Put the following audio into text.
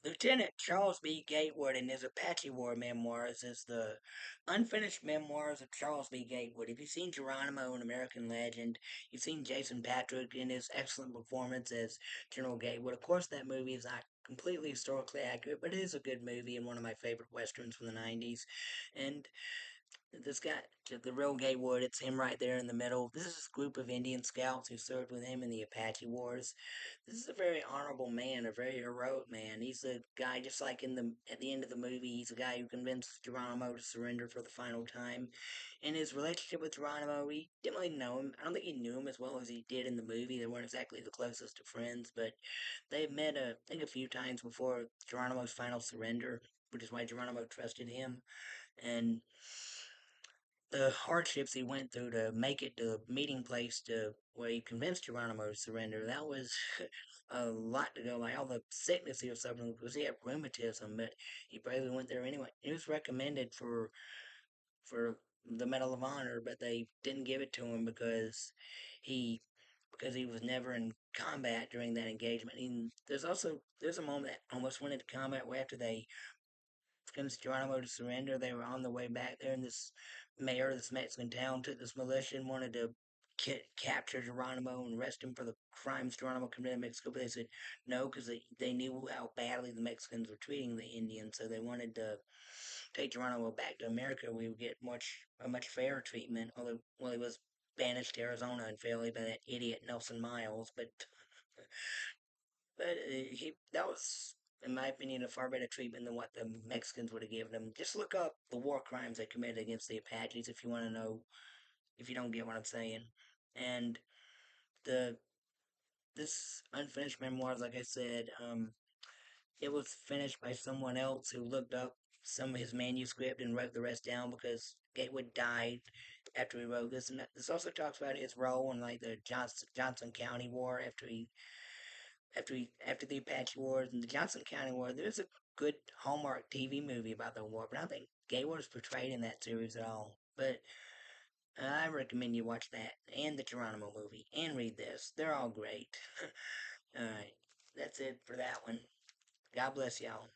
Lieutenant Charles B. Gatewood in his Apache War memoirs is the unfinished memoirs of Charles B. Gatewood. If you've seen Geronimo, an American legend, you've seen Jason Patrick in his excellent performance as General Gatewood. Of course, that movie is not completely historically accurate, but it is a good movie and one of my favorite westerns from the 90s. And this guy, the real Gatewood, it's him right there in the middle. This is this group of Indian scouts who served with him in the Apache Wars. This is a very honorable man, a very heroic man. He's a guy just like in the at the end of the movie. He's a guy who convinced Geronimo to surrender for the final time. And his relationship with Geronimo, we didn't really know him. I don't think he knew him as well as he did in the movie. They weren't exactly the closest of friends, but they met I think a few times before Geronimo's final surrender, which is why Geronimo trusted him. And the hardships he went through to make it to the meeting place to where he convinced Geronimo to surrender, that was a lot to go by. All the sickness he was suffering because he had rheumatism, but he bravely went there anyway. He was recommended for the Medal of Honor, but they didn't give it to him he because he was never in combat during that engagement. And there's a moment that almost went into combat where after they convinced Geronimo to surrender. They were on the way back there, and this mayor of this Mexican town took this militia and wanted to capture Geronimo and arrest him for the crimes Geronimo committed in Mexico. But they said no because they knew how badly the Mexicans were treating the Indians, so they wanted to take Geronimo back to America. We would get a much fairer treatment. Although, well, he was banished to Arizona unfairly by that idiot Nelson Miles, but he that was, in my opinion, a far better treatment than what the Mexicans would have given him. Just look up the war crimes they committed against the Apaches if you want to know, if you don't get what I'm saying. And the this unfinished memoirs, like I said, it was finished by someone else who looked up some of his manuscript and wrote the rest down because Gatewood died after he wrote this. And this also talks about his role in like the Johnson County War after the Apache Wars and the Johnson County War. There's a good Hallmark TV movie about the war, but I don't think Gaylord was portrayed in that series at all. But I recommend you watch that and the Geronimo movie and read this. They're all great. All right, that's it for that one. God bless y'all.